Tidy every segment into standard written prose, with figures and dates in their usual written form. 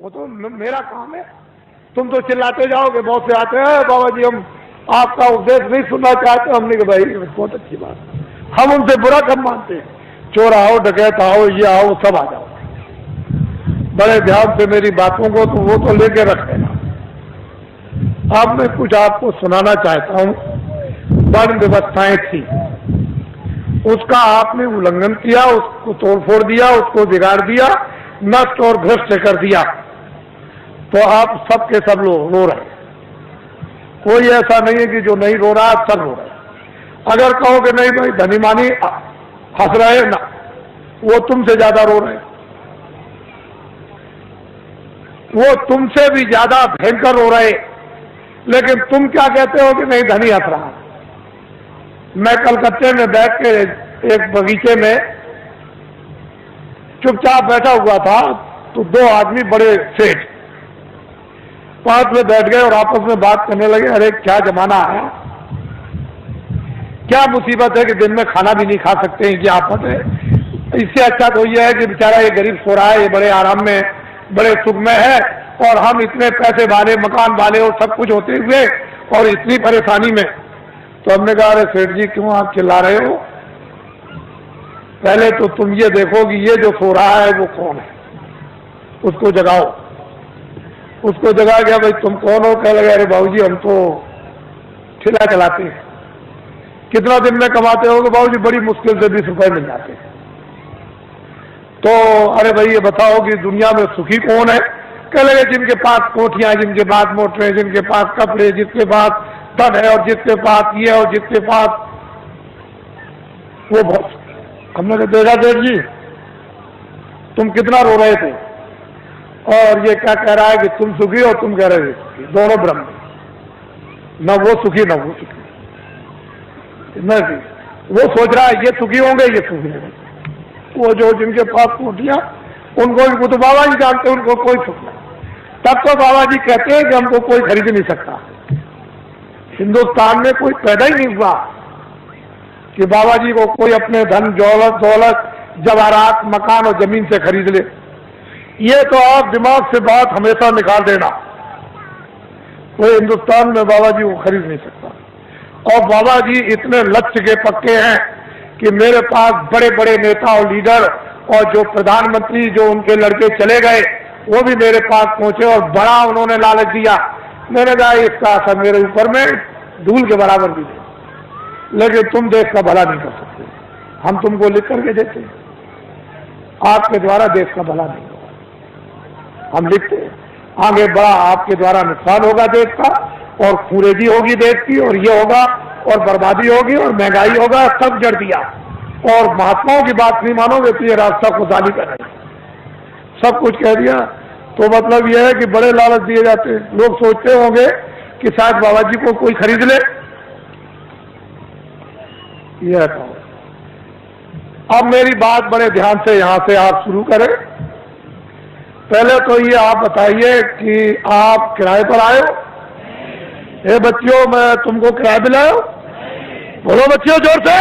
वो तो मेरा काम है। तुम तो चिल्लाते जाओगे, बहुत से आते हैं बाबा जी हम आपका उपदेश नहीं सुनना चाहते। हमने कहा भाई बहुत अच्छी बात, हम उनसे बुरा कब मानते हैं। चोर आओ, डकैत आओ, ये आओ, सब आ जाओ, बड़े ध्यान से मेरी बातों को तो वो तो लेके रख लेना। अब मैं कुछ आपको सुनाना चाहता हूँ। वर्ण व्यवस्थाएं थी, उसका आपने उल्लंघन किया, उसको तोड़फोड़ दिया, उसको बिगाड़ दिया, नष्ट और भ्रष्ट कर दिया, तो आप सब के सब लोग रो रहे। कोई ऐसा नहीं है कि जो नहीं रो रहा, सब रो रहे। अगर कहो कि नहीं भाई धनी मानी हंस रहे ना, वो तुमसे ज्यादा रो रहे, वो तुमसे भी ज्यादा भयंकर रो रहे। लेकिन तुम क्या कहते हो कि नहीं धनी हंस रहा। मैं कलकत्ते में बैठ के एक बगीचे में चुपचाप बैठा हुआ था, तो दो आदमी बड़े सेठ पास में बैठ गए और आपस में बात करने लगे। अरे क्या जमाना आया, क्या मुसीबत है कि दिन में खाना भी नहीं खा सकते हैं, क्या आफत है। इससे अच्छा तो यह है कि बेचारा ये गरीब सो रहा है, ये बड़े आराम में बड़े सुख में है, और हम इतने पैसे वाले, मकान वाले और सब कुछ होते हुए और इतनी परेशानी में। तो हमने कहा अरे सेठ जी क्यों आप चिल्ला रहे हो, पहले तो तुम ये देखो कि ये जो सो रहा है वो कौन है, उसको जगाओ। उसको जगा गया, भाई तुम कौन हो। कह लगे अरे बाबूजी हम तो ठेला चलाते हैं। कितना दिन में कमाते हो? बाबूजी बड़ी मुश्किल से 20 रुपए मिल जाते हैं। तो अरे भाई ये बताओ कि दुनिया में सुखी कौन है? कह लगे जिनके पास कोठियां, जिनके पास मोटरें, जिनके पास कपड़े, जिसके पास धन है और जिसके पास ये और जिसके पास वो बहुत। हमने तो देखा सेठ जी तुम कितना रो रहे थे, और ये क्या कह रहा है कि तुम सुखी और तुम कह रहे थे, दोनों ब्रह्म, न वो सुखी न वो सुखी। नहीं, वो सोच रहा है ये सुखी होंगे, ये सुखी होंगे। वो जो जिनके पास कोठियां, उनको वो तो बाबा जी जानते, उनको कोई सुख नहीं। तब तो बाबा जी कहते हैं कि हमको कोई खरीद नहीं सकता। हिंदुस्तान में कोई पैदा ही नहीं हुआ कि बाबा जी को कोई अपने धन दौलत जवाहरात मकान और जमीन से खरीद ले। ये तो आप दिमाग से बात हमेशा निकाल देना, कोई हिंदुस्तान में बाबा जी को खरीद नहीं सकता। और बाबा जी इतने लक्ष्य के पक्के हैं कि मेरे पास बड़े बड़े नेता और लीडर और जो प्रधानमंत्री जो उनके लड़के चले गए वो भी मेरे पास पहुंचे और बड़ा उन्होंने लालच दिया। मैंने कहा इसका असर मेरे ऊपर में धूल के बराबर भी है, लेकिन तुम देश का भला नहीं कर सकते। हम तुमको लिख करके देते, आपके द्वारा देश का भला नहीं होगा। हम लिखते आगे बड़ा आपके द्वारा नुकसान होगा देश का, और खूरेजी होगी देश की, और ये होगा और बर्बादी होगी और महंगाई होगा। सब जड़ दिया, और महात्माओं की बात नहीं मानोगे तो ये रास्ता खुदाली का नहीं, सब कुछ कह दिया। तो मतलब यह है कि बड़े लालच दिए जाते हैं। लोग सोचते होंगे कि शायद बाबा जी को कोई खरीद ले। यह तो अब मेरी बात बड़े ध्यान से यहां से आप शुरू करें। पहले तो ये आप बताइए कि आप किराए पर आए हो? हे बच्चियों मैं तुमको किराए पे लाया हूं? बोलो बच्चियों जोर से।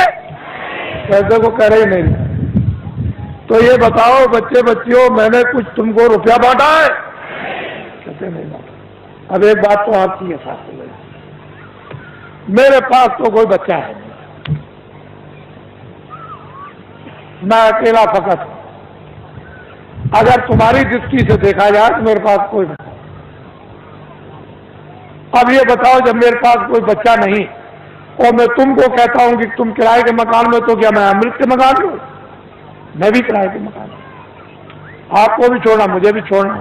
पैसे को कह रही नहीं। तो ये बताओ बच्चे बच्चियों मैंने कुछ तुमको रुपया बांटा है? कहते नहीं बांटा। अब एक बात तो आपकी है साथ में, मेरे पास तो कोई बच्चा है नहीं, मैं अकेला फकत हूं। अगर तुम्हारी दृष्टि से देखा जाए तो मेरे पास कोई बच्चा। अब ये बताओ जब मेरे पास कोई बच्चा नहीं और मैं तुमको कहता हूं कि तुम किराए के मकान में, तो क्या मैं अमृत के मकान में? मैं भी किराए के मकान में, आपको भी छोड़ना मुझे भी छोड़ना।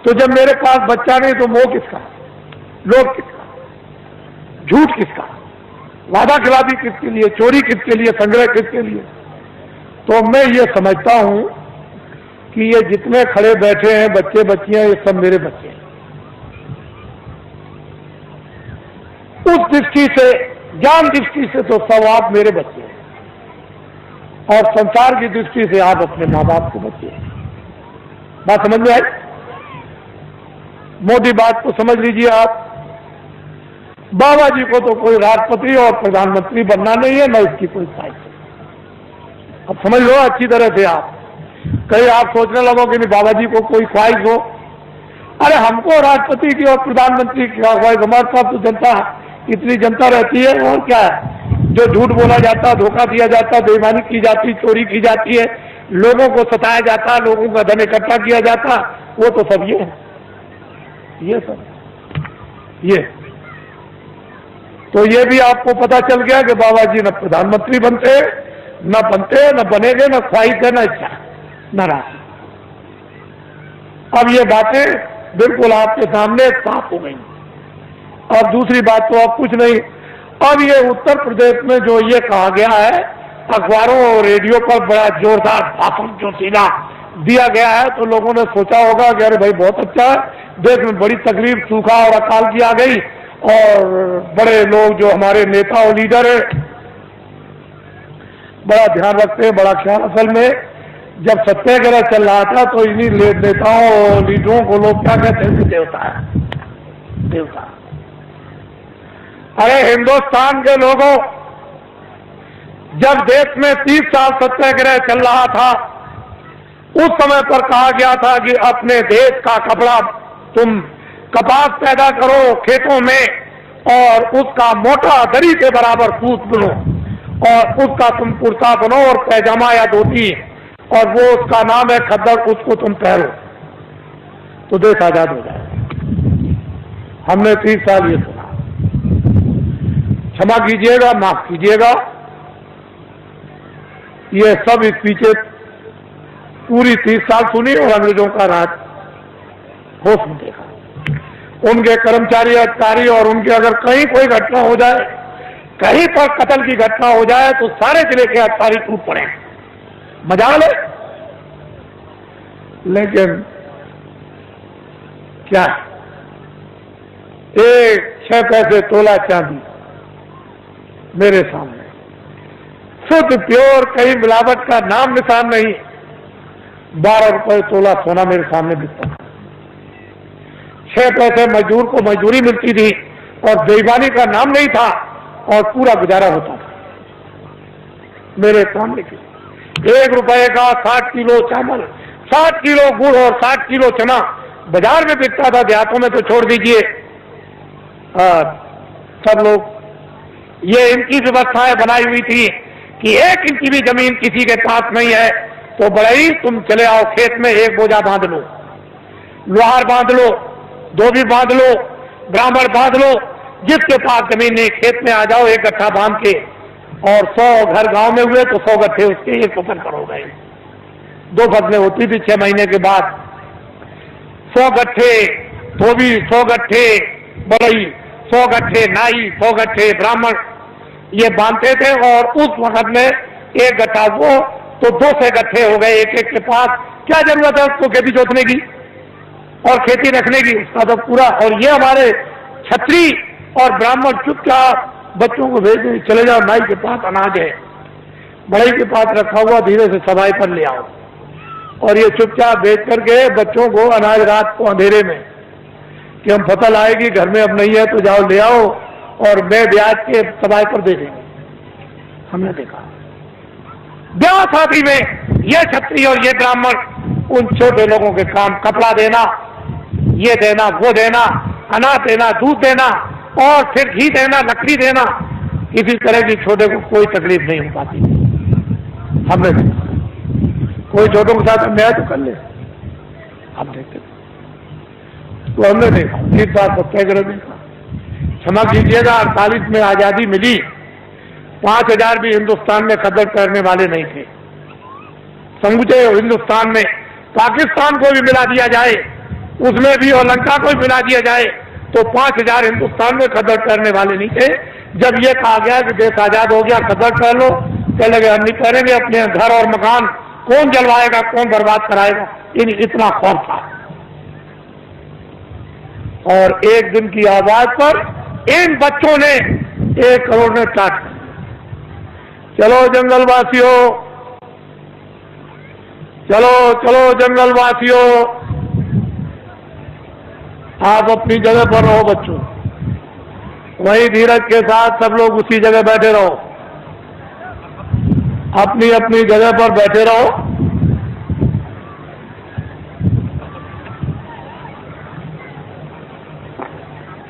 तो जब मेरे पास बच्चा नहीं तो मोह किसका, लोभ किसका, झूठ किसका, वादा खिलाफी किसके लिए, चोरी किसके लिए, संग्रह किसके लिए? तो मैं ये समझता हूं कि ये जितने खड़े बैठे हैं बच्चे बच्चियां, ये सब मेरे बच्चे हैं। उस दृष्टि से, ज्ञान दृष्टि से तो सब आप मेरे बच्चे हैं, और संसार की दृष्टि से आप अपने माँ बाप के बच्चे हैं। बात समझ में आई? मोटी बात को समझ लीजिए आप। बाबा जी को तो कोई राष्ट्रपति और प्रधानमंत्री बनना नहीं है, न इसकी कोई ख्वाहिश है। अब समझ लो अच्छी तरह से आप। कहीं आप सोचने लगो कि नहीं बाबा जी को कोई ख्वाहिश हो अरे हमको राष्ट्रपति की और प्रधानमंत्री की हमारे साथ तो जनता, इतनी जनता रहती है, और क्या है? जो झूठ बोला जाता, धोखा दिया जाता, बेईमानी की जाती, चोरी की जाती है, लोगों को सताया जाता, लोगों का धन इकट्ठा किया जाता, वो तो सब ये सब ये। तो ये भी आपको पता चल गया कि बाबा जी न प्रधानमंत्री बनते, न बनेंगे, न ख्वाहिश है, न इच्छा, न राह। अब ये बातें बिल्कुल आपके सामने साफ हो गई। और दूसरी बात तो अब कुछ नहीं, अब ये उत्तर प्रदेश में जो ये कहा गया है, अखबारों और रेडियो पर बड़ा जोरदार भाषण जो सीधा दिया गया है, तो लोगों ने सोचा होगा कि अरे भाई बहुत अच्छा है, देश में बड़ी तकलीफ, सूखा और अकाल की आ गई, और बड़े लोग जो हमारे नेता और लीडर है बड़ा ध्यान रखते हैं, बड़ा ख्याल। असल में जब सत्याग्रह चल रहा था तो इन्हीं नेताओं और लीडरों को लोग क्या कहते हैं? देवता है, देवता। अरे हिंदुस्तान के लोगों, जब देश में 30 साल सत्याग्रह चल रहा था, उस समय पर कहा गया था कि अपने देश का कपड़ा, तुम कपास पैदा करो खेतों में और उसका मोटा दरी के बराबर सूत बुनो और उसका तुम कुर्ता बनो और पैजामा या धोती, और वो उसका नाम है खद्दर, उसको तुम पहनो तो देश आजाद हो जाए। हमने 30 साल ये सुना। क्षमा कीजिएगा, माफ कीजिएगा, ये सब इस पीछे पूरी 30 साल सुनी और अंग्रेजों का राज होश में देखा। उनके कर्मचारी, अधिकारी, और उनके अगर कहीं कोई घटना हो जाए, कहीं पर कत्ल की घटना हो जाए, तो सारे जिले के अधिकारी टूट पड़े, मजाल है। लेकिन क्या, 6 पैसे तोला चांदी मेरे सामने, शुद्ध प्योर, कहीं मिलावट का नाम निशान नहीं, 12 रुपए तोला सोना मेरे सामने बिकता था। 6 पैसे मजदूर को मजदूरी मिलती थी और बेईमानी का नाम नहीं था, और पूरा गुजारा होता था मेरे सामने की। 1 रुपए का 60 किलो चावल, 60 किलो गुड़ और 60 किलो चना बाजार में बिकता था। देहातों में तो छोड़ दीजिए, सब लोग, ये इनकी व्यवस्थाएं बनाई हुई थी कि 1 इंच की भी जमीन किसी के पास नहीं है तो बड़ा ही तुम चले आओ खेत में, 1 बोझा बांध लो, लोहार बांध लो, धोबी बांध लो, ब्राह्मण बांध लो, जिसके पास जमीन नहीं खेत में आ जाओ 1 गट्ठा बांध के, और 100 घर गांव में हुए तो 100 गट्ठे उसके 1 फसल पर हो गए। 2 फसलें होती थी 6 महीने के बाद। 100 गट्ठे धोबी, 100 गट्ठे बड़ई, 100 गट्ठे नाई, 100 गट्ठे ब्राह्मण, ये बांधते थे। और उस वक्त में 1 गट्ठा वो तो 200 गट्ठे हो गए एक के पास। क्या जरूरत है उसको खेती जोतने की और खेती रखने की, उसका तो पूरा। और ये हमारे छत्री और ब्राह्मण चुपचाप बच्चों को भेज दें, चले जाओ नाई के पास अनाज है, बड़ई के पास रखा हुआ, धीरे से सफाई पर ले आओ। और ये चुपचाप भेज करके बच्चों को अनाज रात को अंधेरे में कि हम फसल आएगी घर में अब नहीं है तो जाओ ले आओ, और मैं ब्याज के सफाई पर दे देंगे। हमने देखा ब्याह शादी में ये छत्री और ये ब्राह्मण उन छोटे लोगों के काम, कपड़ा देना, ये देना, वो देना, अनाज देना, दूध देना, और फिर घी देना, लकड़ी देना, किसी तरह की छोटे को कोई तकलीफ नहीं हो पाती। हमने देखा कोई छोटों के साथ अन्याय तो कर ले, हम देखते तो हमने देखा 30 साल सत्याग्रह देखा। क्षमा कीजिएगा, 48 में आजादी मिली, 5000 भी हिंदुस्तान में कदर करने वाले नहीं थे। समूचे हिंदुस्तान में पाकिस्तान को भी मिला दिया जाए, उसमें भी, और लंका को भी मिला दिया जाए, तो 5000 हिंदुस्तान में कदर करने वाले नहीं थे। जब ये कहा गया कि देश आजाद हो गया, कदर कर लो, कह लगे हम नहीं करेंगे, अपने घर और मकान कौन जलवाएगा, कौन बर्बाद कराएगा, इतना खौफ था। और एक दिन की आवाज पर इन बच्चों ने 1 करोड़ ने टाट कर, चलो जंगलवासियों, चलो चलो जंगलवासियों, आप अपनी जगह पर रहो बच्चों, वही धीरज के साथ सब लोग उसी जगह बैठे रहो, अपनी अपनी जगह पर बैठे रहो।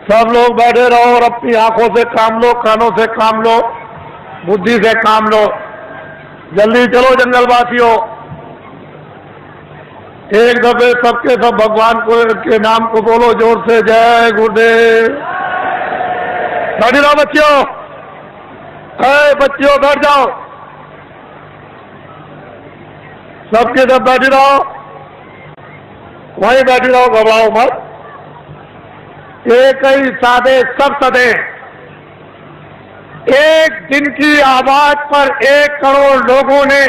सब लोग बैठे रहो और अपनी आंखों से काम लो, कानों से काम लो, बुद्धि से काम लो। जल्दी चलो जंगलवासियों, एक दफे सबके सब भगवान को के नाम को बोलो जोर से, जय गुरुदेव। बैठ रहो बच्चियों, बच्चियों बैठ जाओ, सबके सब बैठ रहो, वहीं बैठ रहो, घबराओ मत। एक ही सादे सब सदे, एक दिन की आवाज पर 1 करोड़ लोगों ने,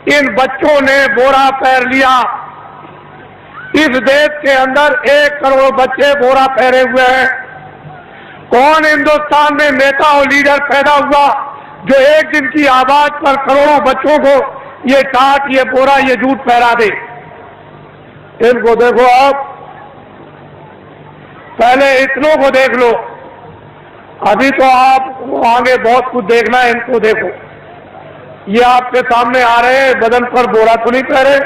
इन बच्चों ने बोरा पहन लिया। इस देश के अंदर 1 करोड़ बच्चे बोरा पहने हुए हैं। कौन हिंदुस्तान में नेता और लीडर पैदा हुआ जो एक दिन की आवाज पर करोड़ों बच्चों को ये टाट, ये बोरा, ये जूट पहरा दे? इनको देखो आप, पहले इतनों को देख लो, अभी तो आप आगे बहुत कुछ देखना है। इनको देखो, ये आपके सामने आ रहे हैं, बदन पर बोरा तो नहीं पह रहे।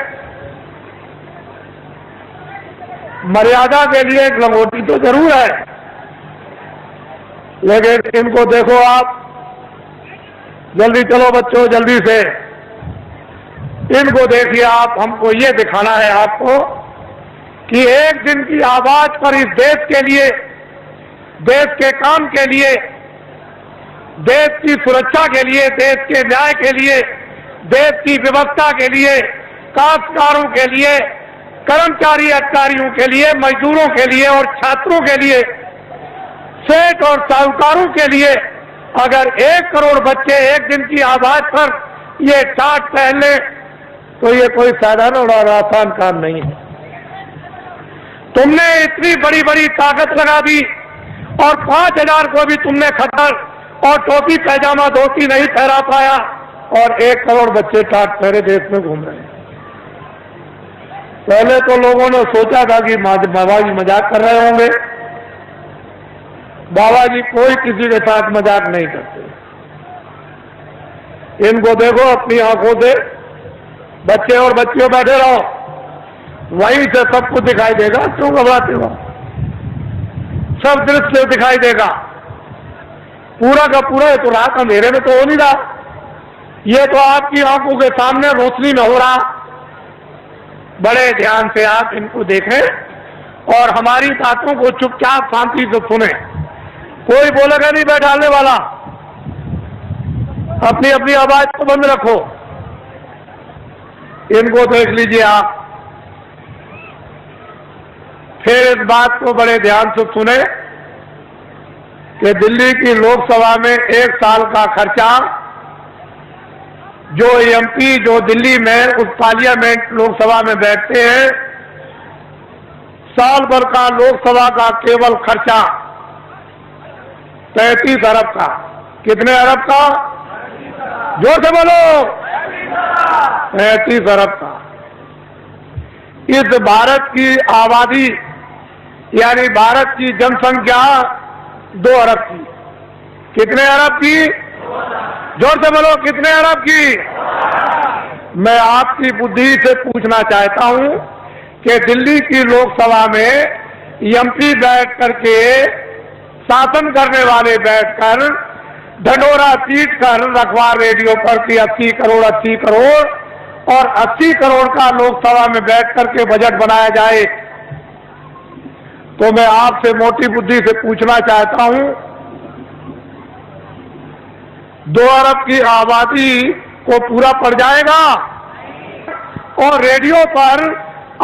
मर्यादा के लिए एक लंगोटी तो जरूर है, लेकिन इनको देखो आप। जल्दी चलो बच्चों, जल्दी से इनको देखिए आप। हमको ये दिखाना है आपको कि एक दिन की आवाज पर इस देश के लिए, देश के काम के लिए, देश की सुरक्षा के लिए, देश के न्याय के लिए, देश की व्यवस्था के लिए, काश्तकारों के लिए, कर्मचारी अधिकारियों के लिए, मजदूरों के लिए और छात्रों के लिए, सेठ और साहूकारों के लिए अगर 1 करोड़ बच्चे एक दिन की आवाज पर ये टाट पहन ले तो ये कोई साधारण और आसान काम नहीं है। तुमने इतनी बड़ी बड़ी ताकत लगा दी और 5000 को भी तुमने खतर और टोपी पैजामा धोती नहीं पहरा पाया, और 1 करोड़ बच्चे टाट पहरे देश में घूम रहे हैं। पहले तो लोगों ने सोचा था कि बाबा जी मजाक कर रहे होंगे। बाबा जी कोई किसी के साथ मजाक नहीं करते। इनको देखो अपनी आंखों से, बच्चे और बच्चियों बैठे रहो, वहीं से सब कुछ दिखाई देगा। क्यों घबराते हो? सब दृश्य दिखाई देगा, पूरा का पूरा। ये तो रात अंधेरे में तो हो नहीं रहा, ये तो आपकी आंखों के सामने रोशनी में हो रहा। बड़े ध्यान से आप इनको देखें और हमारी बातों को चुपचाप शांति से सुने। कोई बोलेगा नहीं बैठाने वाला, अपनी अपनी आवाज को बंद रखो। इनको देख लीजिए आप, फिर इस बात को बड़े ध्यान से सुने कि दिल्ली की लोकसभा में 1 साल का खर्चा जो एमपी, जो दिल्ली में उस पार्लियामेंट लोकसभा में बैठते हैं, साल भर का लोकसभा का केवल खर्चा 33 अरब का। कितने अरब का? जोर से बोलो। 33 अरब का। इस भारत की आबादी यानी भारत की जनसंख्या 2 अरब की। कितने अरब की? जोर से बोलो, कितने अरब की? मैं आपकी बुद्धि से पूछना चाहता हूं कि दिल्ली की लोकसभा में एमपी बैठ करके, शासन करने वाले बैठकर ढंढोरा पीट कर अखबार रेडियो पर कि 80 करोड़ 80 करोड़ और 80 करोड़ का लोकसभा में बैठ करके बजट बनाया जाए, तो मैं आपसे मोटी बुद्धि से पूछना चाहता हूं, 2 अरब की आबादी को पूरा पड़ जाएगा? और रेडियो पर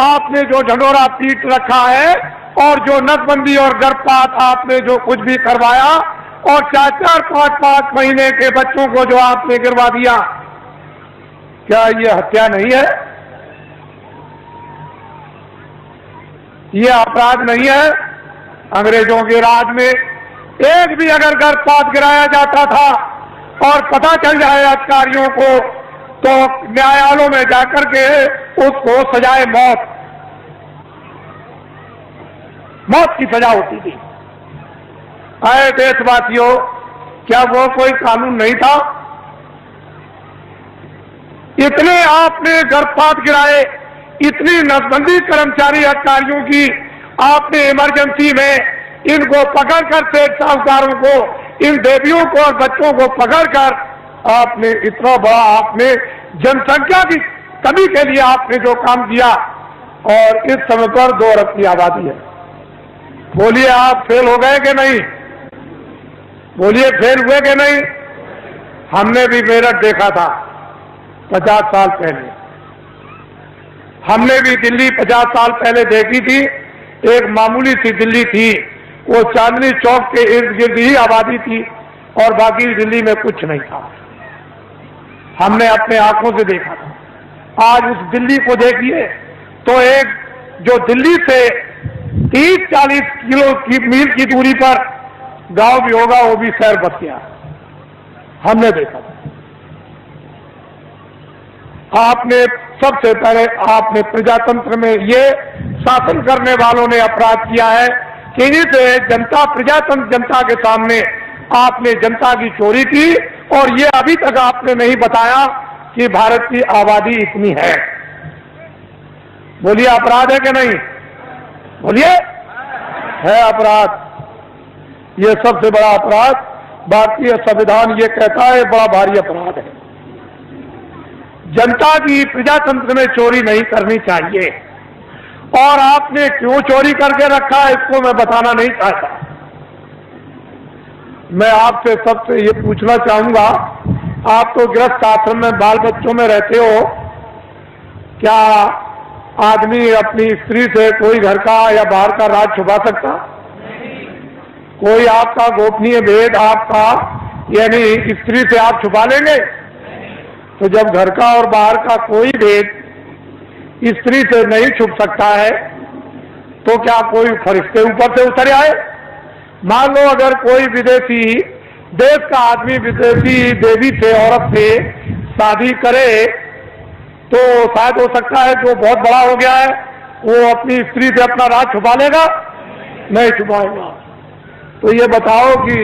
आपने जो ढंढोरा पीट रखा है और जो नसबंदी और गर्भपात आपने जो कुछ भी करवाया और 4-4, 5-5 महीने के बच्चों को जो आपने गिरवा दिया, क्या ये हत्या नहीं है? ये अपराध नहीं है? अंग्रेजों के राज में एक भी अगर गर्भपात गिराया जाता था और पता चल जाए अधिकारियों को, तो न्यायालयों में जाकर के उसको सजाए मौत की सजा होती थी। आए देशवासियों, क्या वो कोई कानून नहीं था? इतने आपने गर्भपात गिराए, इतनी नसबंदी कर्मचारी अधिकारियों की आपने इमरजेंसी में इनको पकड़कर सेठ साहूकारों को, इन देवियों को और बच्चों को पकड़कर आपने इतना बड़ा, आपने जनसंख्या की कमी के लिए आपने जो काम किया, और इस समय पर 2 अरब की आबादी है। बोलिए आप फेल हो गए कि नहीं? बोलिए फेल हुए कि नहीं? हमने भी मेरठ देखा था 50 साल पहले, हमने भी दिल्ली 50 साल पहले देखी थी। एक मामूली सी दिल्ली थी, वो चांदनी चौक के इर्द गिर्द ही आबादी थी और बाकी दिल्ली में कुछ नहीं था। हमने अपने आंखों से देखा था। आज उस दिल्ली को देखिए तो एक जो दिल्ली से 30-40 मील की दूरी पर गांव भी होगा, वो भी शहर बस गया। हमने देखा था। आपने सबसे पहले आपने प्रजातंत्र में ये शासन करने वालों ने अपराध किया है कि इस जनता, प्रजातंत्र जनता के सामने आपने जनता की चोरी की, और ये अभी तक आपने नहीं बताया कि भारत की आबादी इतनी है। बोलिए अपराध है कि नहीं? बोलिए है अपराध। ये सबसे बड़ा अपराध भारतीय संविधान ये कहता है, बड़ा भारी अपराध है। जनता की प्रजातंत्र में चोरी नहीं करनी चाहिए, और आपने क्यों चोरी करके रखा है इसको मैं बताना नहीं चाहता। मैं आपसे सबसे ये पूछना चाहूंगा, आप तो गृहस्थ आश्रम में बाल बच्चों में रहते हो, क्या आदमी अपनी स्त्री से कोई घर का या बाहर का राज छुपा सकता? कोई आपका गोपनीय भेद आपका यानी स्त्री से आप छुपा लेंगे? तो जब घर का और बाहर का कोई भेद स्त्री से नहीं छुप सकता है, तो क्या कोई फरिश्ते ऊपर से उतर आए? मान लो अगर कोई विदेशी देश का आदमी विदेशी देवी से, औरत से शादी करे, तो शायद हो सकता है जो बहुत बड़ा हो गया है वो अपनी स्त्री से अपना राज छुपा लेगा? नहीं छुपाएगा। तो ये बताओ कि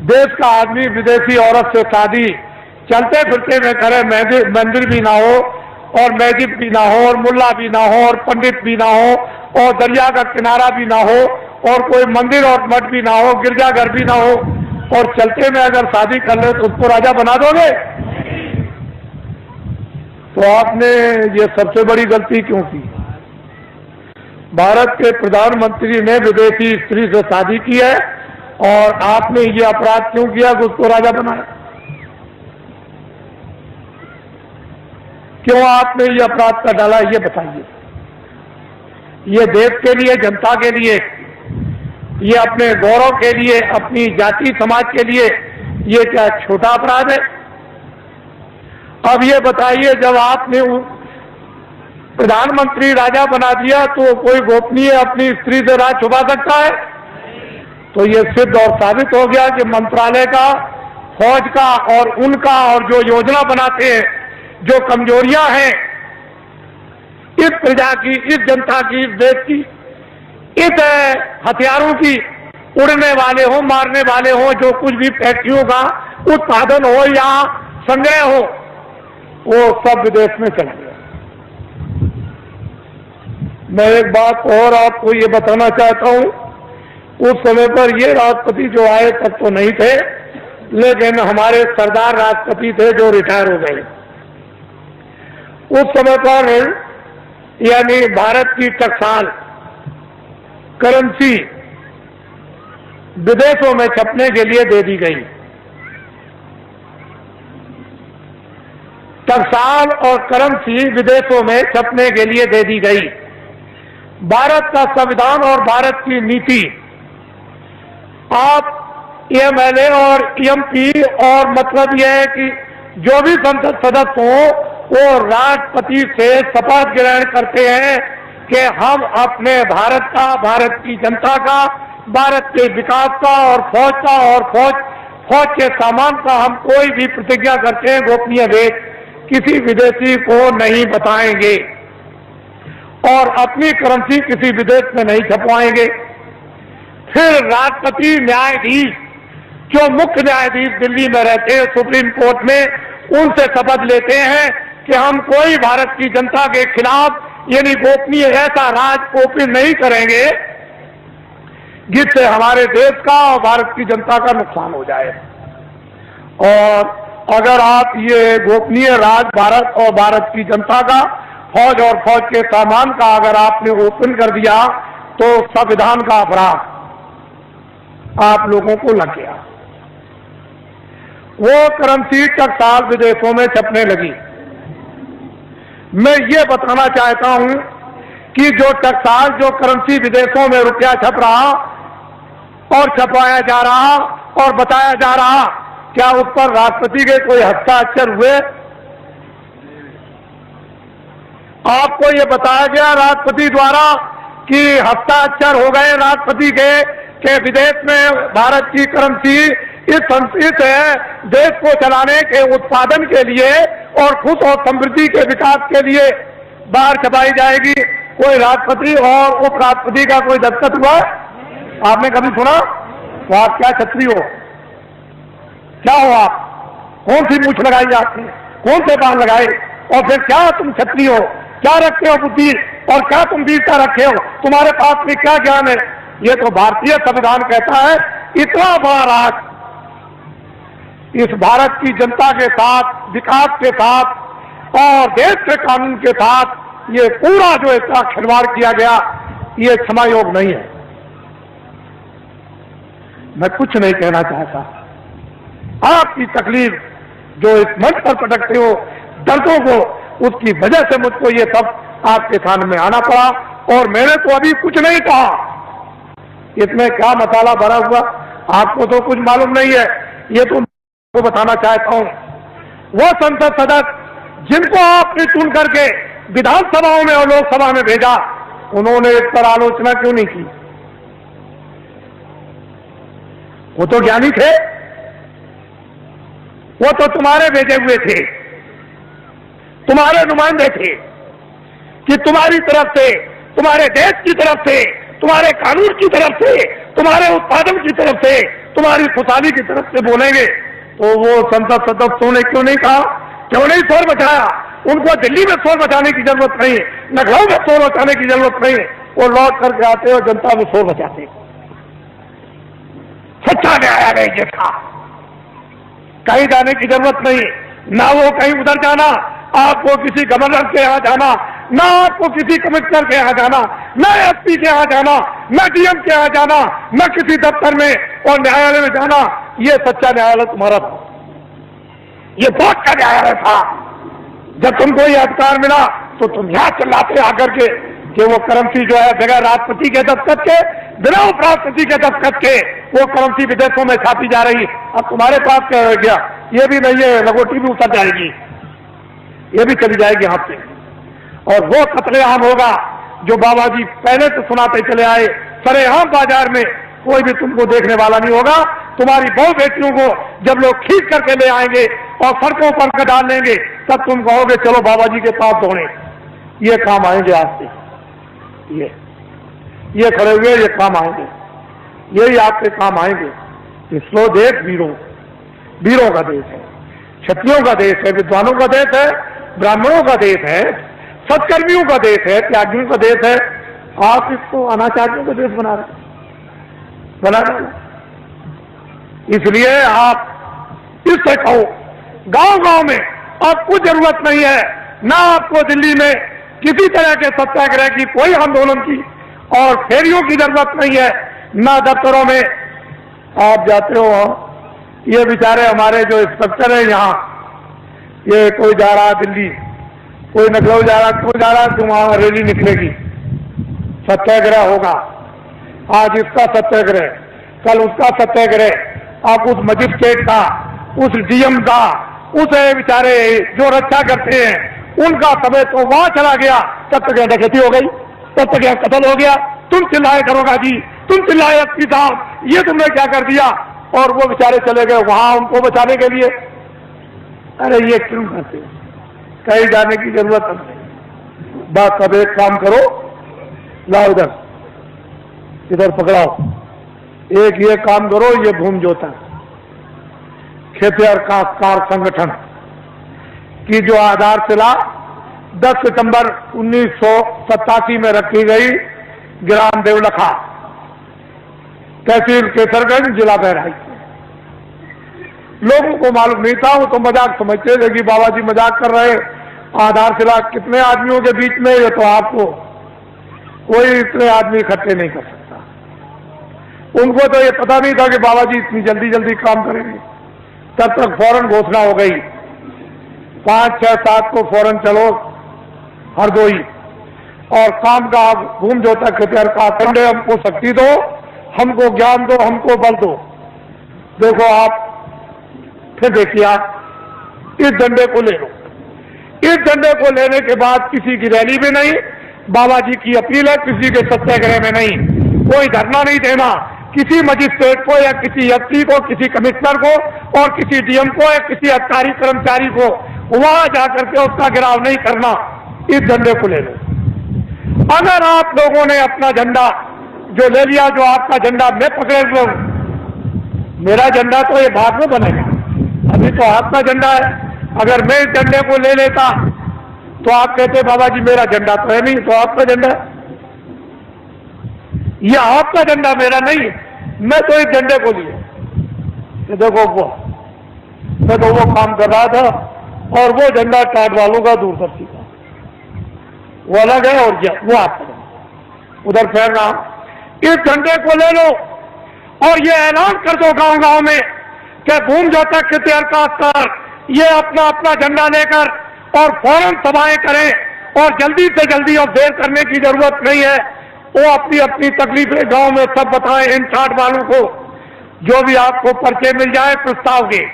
देश का आदमी विदेशी औरत से शादी चलते फिरते में करे, मंदिर भी ना हो और मस्जिद भी ना हो और मुल्ला भी ना हो और पंडित भी ना हो और दरिया का किनारा भी ना हो और कोई मंदिर और मठ भी ना हो, गिरजाघर भी ना हो, और चलते में अगर शादी कर ले तो उसको राजा बना दोगे? तो आपने ये सबसे बड़ी गलती क्यों की? भारत के प्रधानमंत्री ने विदेशी स्त्री से शादी की है और आपने ये अपराध क्यों किया कि उसको राजा बनाया? क्यों आपने ये अपराध कर डाला, ये बताइए। ये देश के लिए, जनता के लिए, ये अपने गौरव के लिए, अपनी जाति समाज के लिए ये क्या छोटा अपराध है? अब ये बताइए, जब आपने प्रधानमंत्री राजा बना दिया तो कोई गोपनीय अपनी स्त्री से राज छुपा सकता है? तो ये सिद्ध और साबित हो गया कि मंत्रालय का, फौज का और उनका, और जो योजना बनाते हैं, जो कमजोरियां हैं इस प्रजा की, इस जनता की, इस देश की, इस हथियारों की, उड़ने वाले हो, मारने वाले हो, जो कुछ भी फैक्ट्रियों का उत्पादन हो या संग्रह हो, वो सब विदेश में चला गया। मैं एक बात और आपको ये बताना चाहता हूं, उस समय पर ये राष्ट्रपति जो आए तब तो नहीं थे, लेकिन हमारे सरदार राष्ट्रपति थे जो रिटायर हो गए। उस समय पर यानी भारत की टकसाल करेंसी विदेशों में छपने के लिए दे दी गई। टकसाल और करेंसी विदेशों में छपने के लिए दे दी गई। भारत का संविधान और भारत की नीति, आप एमएलए और एमपी, और मतलब यह है कि जो भी संसद सदस्य हो वो राष्ट्रपति से शपथ ग्रहण करते हैं कि हम अपने भारत का, भारत की जनता का, भारत के विकास का और फौज का और फौज के सामान का हम कोई भी प्रतिज्ञा करते हैं गोपनीय भेद किसी विदेशी को नहीं बताएंगे और अपनी करेंसी किसी विदेश में नहीं छपवाएंगे। फिर राष्ट्रपति न्यायाधीश, जो मुख्य न्यायाधीश दिल्ली में रहते हैं सुप्रीम कोर्ट में, उनसे शपथ लेते हैं कि हम कोई भारत की जनता के खिलाफ यानी गोपनीय ऐसा राज ओपन नहीं करेंगे जिससे हमारे देश का और भारत की जनता का नुकसान हो जाए। और अगर आप ये गोपनीय राज भारत और भारत की जनता का, फौज और फौज के सामान का अगर आपने ओपन कर दिया तो संविधान का अपराध आप लोगों को लग गया। वो करेंसी टकसाल विदेशों में छपने लगी। मैं ये बताना चाहता हूं कि जो टकसाल, जो करेंसी विदेशों में रुपया छप रहा और छपवाया जा रहा और बताया जा रहा, क्या उस पर राष्ट्रपति के कोई हस्ताक्षर हुए? आपको ये बताया गया राष्ट्रपति द्वारा कि हस्ताक्षर हो गए राष्ट्रपति के विदेश में भारत की करेंसी इस देश को चलाने के उत्पादन के लिए और खुश और समृद्धि के विकास के लिए बाहर छपाई जाएगी। कोई राष्ट्रपति और उपराष्ट्रपति का कोई दस्तखत हुआ? आपने कभी सुना? तो आप क्या छत्री हो? क्या हो आप? कौन सी मूछ लगाई आपने? कौन से बाल लगाए? और फिर क्या तुम छत्री हो? क्या रखते हो बुद्धि? और क्या तुम वीरता रखे हो? तुम्हारे पास में क्या ज्ञान है? ये तो भारतीय संविधान कहता है। इतना बड़ा राज इस भारत की जनता के साथ, विकास के साथ और देश के कानून के साथ ये पूरा जो इसका खिलवाड़ किया गया, ये क्षमा योग नहीं है। मैं कुछ नहीं कहना चाहता। आपकी तकलीफ जो इस मंच पर पटकते हो, दर्दों को, उसकी वजह से मुझको ये सब आपके सामने आना पड़ा। और मैंने तो अभी कुछ नहीं कहा, इसमें क्या मसाला भरा हुआ आपको तो कुछ मालूम नहीं है। ये तो को बताना चाहता हूं, वो संसद सदस्य जिनको आपने चुन करके विधानसभाओं में और लोकसभा में भेजा, उन्होंने इस पर आलोचना क्यों नहीं की? वो तो ज्ञानी थे, वो तो तुम्हारे भेजे हुए थे, तुम्हारे नुमाइंदे थे कि तुम्हारी तरफ से, तुम्हारे देश की तरफ से, तुम्हारे कानून की तरफ से, तुम्हारे उत्पादन की तरफ से, तुम्हारी खुशहाली की तरफ से बोलेंगे। तो वो संसद सदस्यों ने क्यों नहीं कहा? क्यों नहीं शोर मचाया? उनको दिल्ली में शोर मचाने की जरूरत नहीं, लखनऊ में शोर मचाने की जरूरत नहीं। वो लौट करके आते और जनता में शोर मचाते। सच्चा न्यायालय ये था, कहीं जाने की जरूरत नहीं, ना वो कहीं उधर जाना, आपको किसी गवर्नर के यहाँ जाना, ना आपको किसी कमिश्नर के यहाँ जाना, ना एसपी के यहाँ जाना, ना डीएम के यहाँ जाना, ना किसी दफ्तर में और न्यायालय में जाना। ये सच्चा न्यायालय तुम्हारा था, ये वोट का न्यायालय था। जब तुमको ये अधिकार मिला तो तुम यहाँ चिल्लाते आकर के कि वो करेंसी जो है बगैर राष्ट्रपति के दस्तखत के, बिना उपराष्ट्रपति के दस्तखत के वो करेंसी विदेशों में छापी जा रही। अब तुम्हारे पास क्या रह गया? ये भी नहीं है, लगोटी भी उतर जाएगी, ये भी चली जाएगी हाथ से। और वो कत्लेआम होगा जो बाबा जी पहले से सुनाते चले आए। सरेआम बाजार में कोई भी तुमको देखने वाला नहीं होगा। तुम्हारी बहु बेटियों को जब लोग खींच करके ले आएंगे और सड़कों पर डाल लेंगे, तब तुम कहोगे चलो बाबा जी के पास दौड़े। ये काम आएंगे आज से, ये खड़े हुए ये काम आएंगे, यही आपके काम आएंगे। इसलो देश वीरों का देश है, क्षत्रियों का देश है, विद्वानों का देश है, ब्राह्मणों का देश है, सत्कर्मियों का देश है, त्यागियों का देश है। आप इसको अनाचारियों का देश बना रहे। इसलिए आप इससे कहो, गांव-गांव में आपको जरूरत नहीं है, ना आपको दिल्ली में किसी तरह के सत्याग्रह की, कोई आंदोलन की और फेरियों की जरूरत नहीं है, ना दफ्तरों में आप जाते हो। ये बेचारे हमारे जो इंस्पेक्टर है यहाँ, ये कोई जा रहा दिल्ली, कोई लखनऊ जा रहा, कोई जा रहा, तो वहां रैली निकलेगी, सत्याग्रह होगा। आज इसका सत्याग्रह, कल उसका सत्याग्रह। आप उस मजिस्ट्रेट का, उस डीएम का, उस बेचारे जो रक्षा करते हैं उनका समय तो वहां चला गया, तब तक यहाँ डकैती हो गई, तब तक यहाँ कत्ल हो गया। तुम चिल्लाए करोगा जी, तुम चिल्लाए एसपी साहब, ये तुमने क्या कर दिया? और वो बेचारे चले गए वहां उनको बचाने के लिए। अरे ये क्यों करते? कहीं जाने की जरूरत नहीं। बस अब एक काम करो, लाओ इधर पकड़ाओ, एक ये काम करो, ये भूमि जोता खेतिहर काश्तकार संगठन की जो आधारशिला 10 सितंबर 1987 में रखी गई ग्राम देवलखा, तहसील केसरगंज, जिला बहराइच। लोगों को मालूम नहीं था, वो तो मजाक समझते थे कि बाबा जी मजाक कर रहे, आधारशिला कितने आदमियों के बीच में, ये तो आपको कोई इतने आदमी इकट्ठे नहीं कर सकता। उनको तो ये पता नहीं था कि बाबा जी इतनी जल्दी जल्दी काम करेंगे। तब तक फौरन घोषणा हो गई, 5, 6, 7 को फौरन चलो हरदोई, और काम का घूम जो तक खतर का कंडे, हमको शक्ति दो, हमको ज्ञान दो, हमको बल दो। देखो आप फिर देखिए, आप इस डंडे को ले लो। इस डंडे को लेने के बाद किसी की रैली में नहीं, बाबा जी की अपील है, किसी के सत्याग्रह में नहीं, कोई धरना नहीं देना, किसी मजिस्ट्रेट को या किसी एसपी को, किसी कमिश्नर को और किसी डीएम को या किसी अधिकारी कर्मचारी को वहां जाकर के उसका गिराव नहीं करना। इस झंडे को ले लो। अगर आप लोगों ने अपना झंडा जो ले लिया, जो आपका झंडा मैं पकड़े हुआ हूं, मेरा झंडा तो ये बाद में बनेगा, अभी तो आपका झंडा है। अगर मैं इस झंडे को ले लेता तो आप कहते बाबा जी मेरा झंडा तो है नहीं, तो आपका झंडा है, यह आपका झंडा मेरा नहीं, मैं तो इस झंडे को लिए। देखो वो मैं तो वो काम कर रहा था, और वो झंडा टाट वालों का, दूरदर्शी का, वो अलग है, और वो आपका उधर फैलना। इस झंडे को ले लो और ये ऐलान कर दो गांव गांव में कि भूम जोता खितियार का स्तर ये अपना अपना झंडा लेकर और फौरन सभाएं करें, और जल्दी से जल्दी, और देर करने की जरूरत नहीं है। वो अपनी अपनी तकलीफें गांव में सब बताएं इन ठाट वालों को। जो भी आपको पर्चे मिल जाए प्रस्ताव के,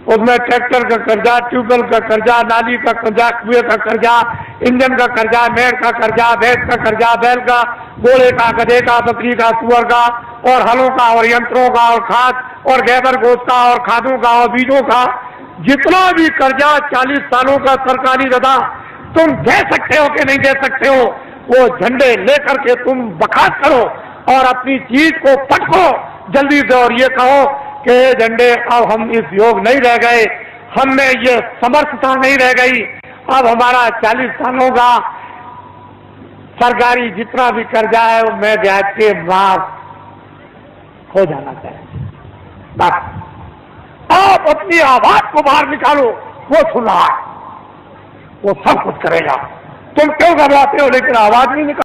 उसमें ट्रैक्टर का कर्जा, ट्यूबवेल का कर्जा, नाली का कर्जा, कुएं का कर्जा, इंजन का कर्जा, मेड़ का कर्जा, भैंस का कर्जा, बैल का, घोड़े का, गधे का, बकरी का, सुअर का, और हलों का, और यंत्रों का, और खाद और गैबर गोश्त का, और खादों का, और बीजों का, जितना भी कर्जा 40 सालों का सरकारी रदा तुम दे सकते हो कि नहीं दे सकते हो, वो झंडे लेकर के तुम बखात करो और अपनी चीज को पटको जल्दी से, और ये कहो कि झंडे अब हम इस योग नहीं रह गए, हम में ये समर्थता नहीं रह गई, अब हमारा 40 सालों का सरकारी जितना भी कर्जा है वो मैं ब्याज के माफ हो जाना चाहिए। बस आप अपनी आवाज को बाहर निकालो, वो सुन रहा है, वो सब कुछ करेगा। तुम क्यों घबराते हो, लेकिन आवाज नहीं निकाल